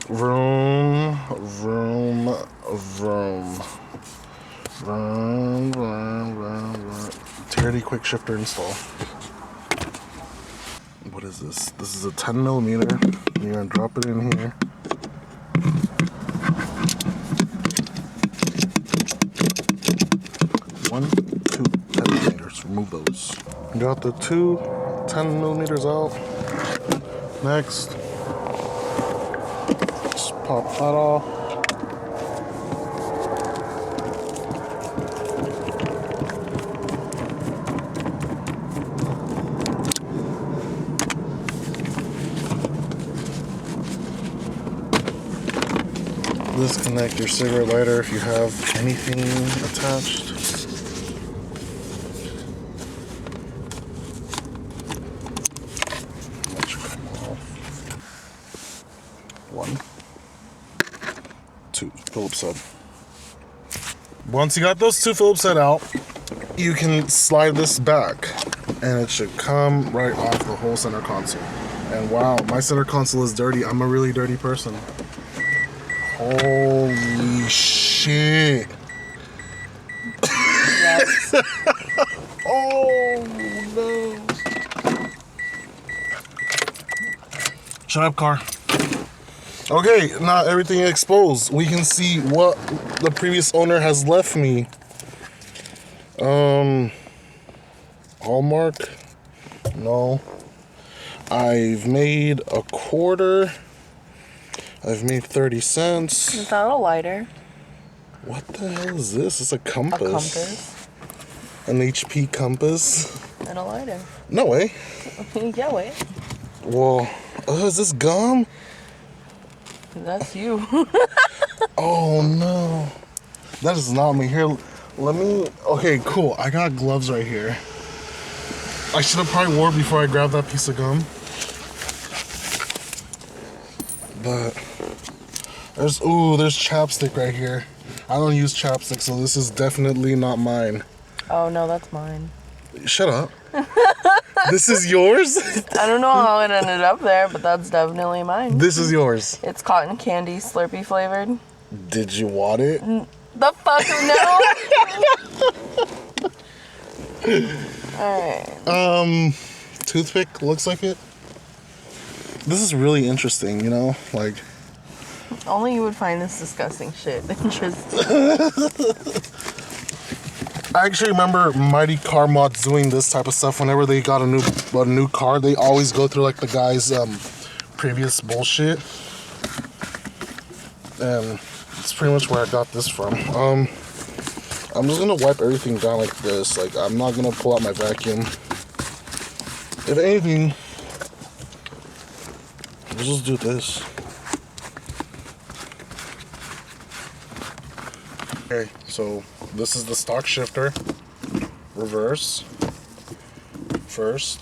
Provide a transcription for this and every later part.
Vroom, vroom, vroom. Vroom, vroom, vroom, vroom. TRD quick shifter install. What is this? This is a 10 millimeter. You're gonna drop it in here. One, two, 10 millimeters. Remove those. Got the two 10 millimeters out. Next, just pop that off. Disconnect your cigarette lighter if you have anything attached. That should come off. 1, 2 Phillips head. Once you got those two Phillips head out, you can slide this back and it should come right off the whole center console. And wow, my center console is dirty. I'm a really dirty person. Holy shit. Yes. Oh no. Shut up, car. Okay, now everything exposed. We can see what the previous owner has left me. Hallmark? No. I've made a quarter. I've made 30 cents. Is that a lighter? What the hell is this? It's a compass. A compass. An HP compass. And a lighter. No way. Yeah, wait. Well, is this gum? That's you. Oh no. That is not me. Here, let me. Okay, cool. I got gloves right here. I should have probably wore before I grabbed that piece of gum. But there's chapstick right here. I don't use chapstick, so this is definitely not mine. Oh no, that's mine. Shut up. This is yours? I don't know how it ended up there, but that's definitely mine. This is yours. It's cotton candy Slurpee flavored. Did you want it? The fuck no. Alright. Toothpick looks like it. This is really interesting, you know? Like, only you would find this disgusting shit interesting. I actually remember Mighty Car Mods doing this type of stuff whenever they got a new car. They always go through like the guy's previous bullshit. And it's pretty much where I got this from. I'm just gonna wipe everything down like this. Like, I'm not gonna pull out my vacuum. If anything, we'll just do this. Okay, so this is the stock shifter. Reverse. First.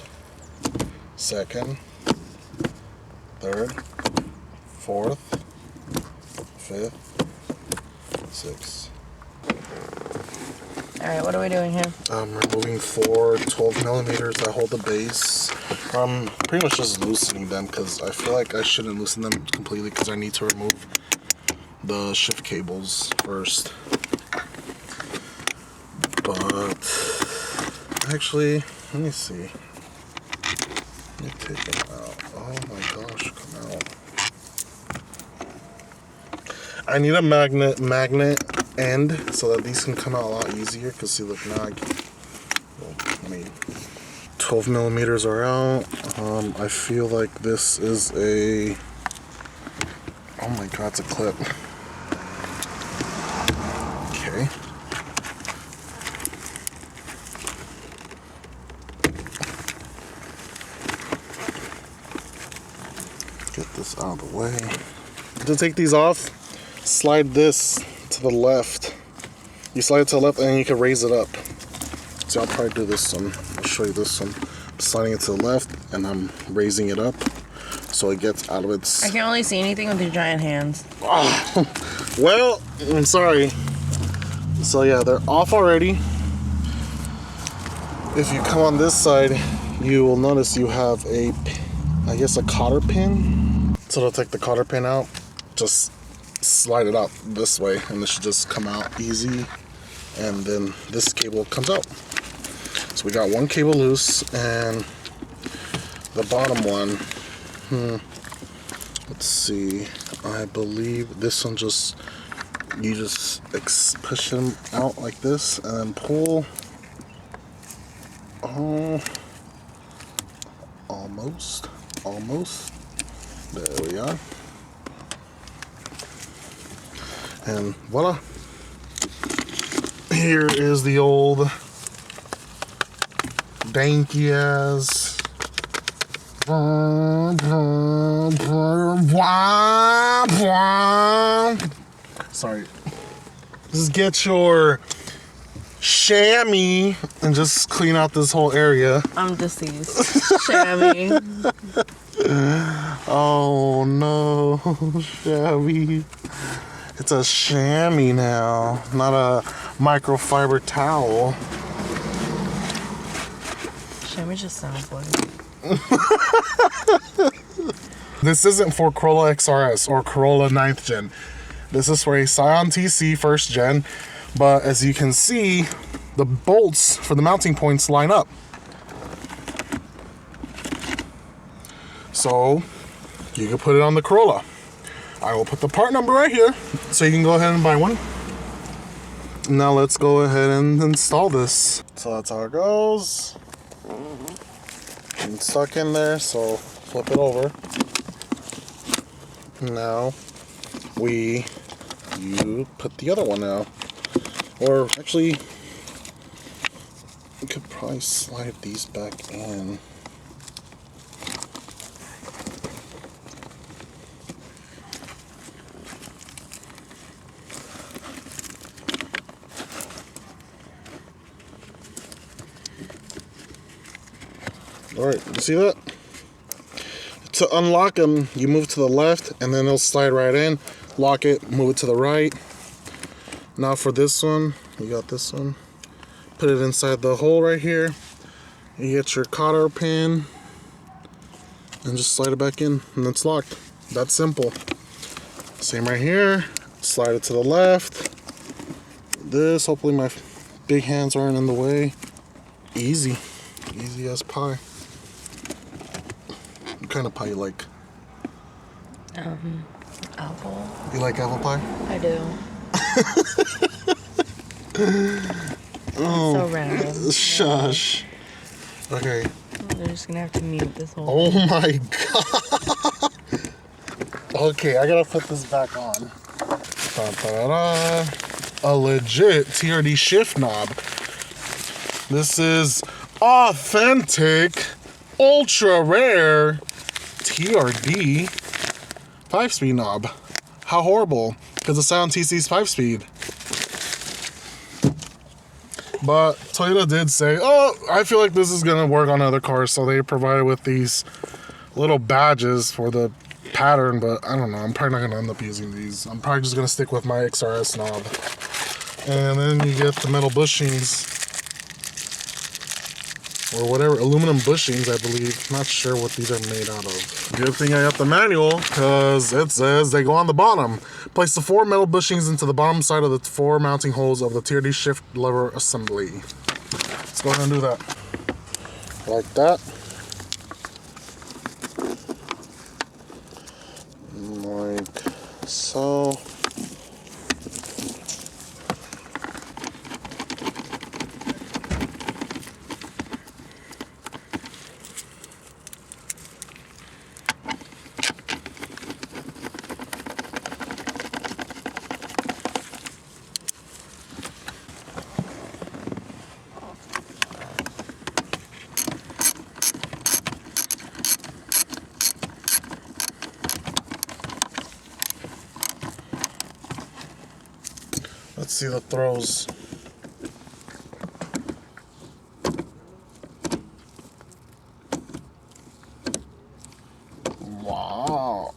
Second. Third. Fourth. Fifth. Sixth. Alright, what are we doing here? Removing 4 12 millimeters that hold the base. I'm pretty much just loosening them because I feel like I shouldn't loosen them completely because I need to remove the shift cables first. But actually, let me see. Let me take them out. Oh my gosh, come out. I need a magnet end so that these can come out a lot easier. Cause see, look, now 12 millimeters are out. I feel like this is a. Oh my god, it's a clip. Okay. Get this out of the way. To take these off, slide this to the left. You slide it to the left and then you can raise it up. So I'll probably do this one. I'll show you this one. I'm sliding it to the left and I'm raising it up so it gets out of its... I can't really see anything with your giant hands. Oh, well, I'm sorry. So yeah, they're off already. If you come on this side, you will notice you have a, I guess, a cotter pin. So to take the cotter pin out, just slide it out this way, and this should just come out easy. And then this cable comes out. So we got one cable loose, and the bottom one, let's see, I believe this one you just push them out like this and then pull. Oh, almost. There we are. And voila. Here is the old danky ass. Sorry. Just get your chamois and just clean out this whole area. I'm deceased. Chamois. Oh no, chamois. It's a chamois now, not a microfiber towel. Chamois just sounds like. This isn't for Corolla XRS or Corolla 9th gen. This is for a Scion TC 1st gen, but as you can see, the bolts for the mounting points line up. So you can put it on the Corolla. I will put the part number right here, so you can go ahead and buy one. Now let's go ahead and install this. So that's how it goes. It's stuck in there, so flip it over. Now you put the other one out. Or actually, you could probably slide these back in. Alright, you see that? To unlock them, you move to the left and then they'll slide right in. Lock it, move it to the right. Now for this one, you got this one. Put it inside the hole right here. You get your cotter pin and just slide it back in and it's locked. That's simple. Same right here. Slide it to the left. This, hopefully my big hands aren't in the way. Easy. Easy as pie. What kind of pie you like? Apple. You like apple pie? I do. Oh, so random. Shush. Okay. They're just gonna have to mute this whole Oh thing. my god. Okay, I gotta put this back on. Da-da-da-da. A legit TRD shift knob. This is authentic, ultra rare TRD 5-speed knob. How horrible, because the Scion TC's 5-speed. But Toyota did say, oh, I feel like this is gonna work on other cars, so they provided with these little badges for the pattern, but I don't know, I'm probably not gonna end up using these. I'm probably just gonna stick with my XRS knob. And then you get the metal bushings, or whatever, aluminum bushings, I believe. Not sure what these are made out of. Good thing I got the manual, because it says they go on the bottom. Place the 4 metal bushings into the bottom side of the 4 mounting holes of the TRD shift lever assembly. Let's go ahead and do that. Like that. Like so. Let's see the throws. Wow.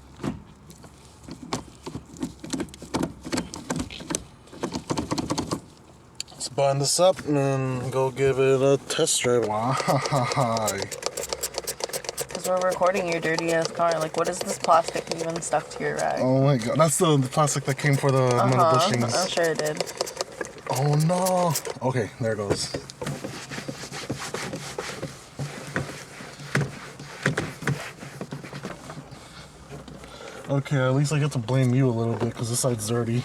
Let's button this up and go give it a test drive. Wow. Because we're recording your dirty ass car. Like, what is this plastic even stuck to your rag? Oh my god, that's the plastic that came for the metal bushings. I'm sure it did. Oh no. Okay, there it goes. Okay, at least I get to blame you a little bit because this side's dirty.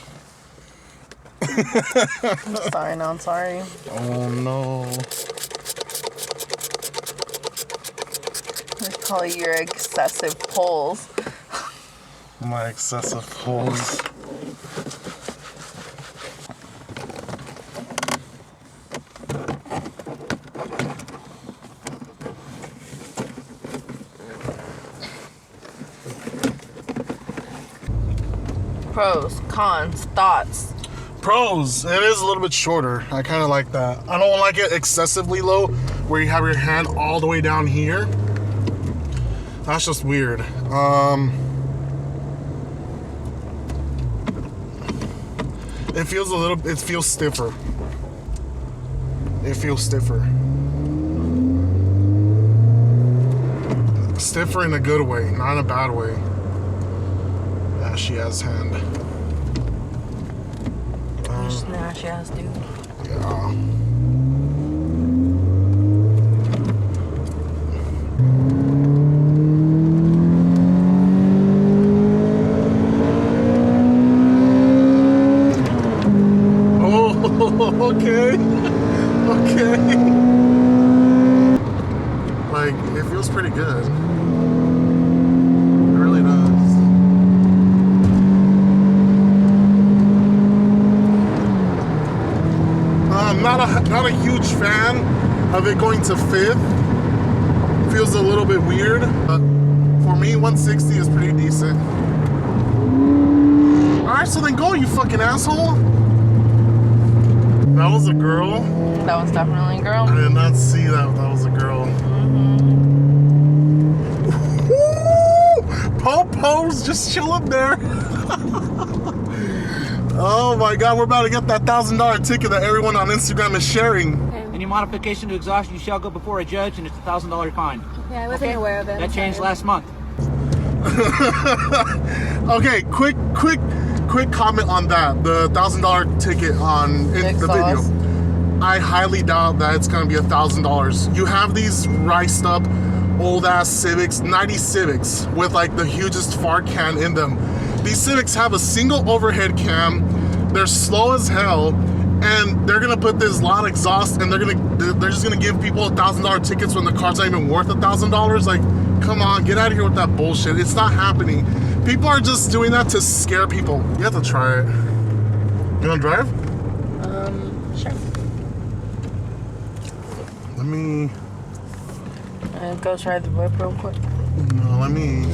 I'm sorry, not sorry. Oh no. It's probably your excessive pulls. My excessive pulls. Pros, cons, thoughts. Pros, it is a little bit shorter. I kind of like that. I don't like it excessively low where you have your hand all the way down here. That's just weird. It feels it feels stiffer. It feels stiffer. Stiffer in a good way, not in a bad way. Yeah, she has hand. Snatch ass dude. Yeah. Okay. Okay. Like, it feels pretty good. It really does. I'm not a huge fan of it going to fifth. Feels a little bit weird. But for me, 160 is pretty decent. Alright, so then go, you fucking asshole. That was a girl. That was definitely a girl. I did not see that was a girl. Po-po's just chilling there. Oh my god, we're about to get that $1,000 ticket that everyone on Instagram is sharing. Any modification to exhaust, you shall go before a judge, and it's a $1,000 fine. Yeah, I wasn't aware of it. That changed last month. Okay, quick comment on that. The $1,000 ticket on the video. I highly doubt that it's gonna be $1,000. You have these riced up old ass Civics, 90 Civics with like the hugest fart can in them. These Civics have a single overhead cam. They're slow as hell, and they're gonna put this loud exhaust, and they're just gonna give people $1,000 tickets when the car's not even worth $1,000. Like, come on, get out of here with that bullshit. It's not happening. People are just doing that to scare people. You have to try it. You wanna drive? Sure. Let me. Go try the whip real quick. No, let me.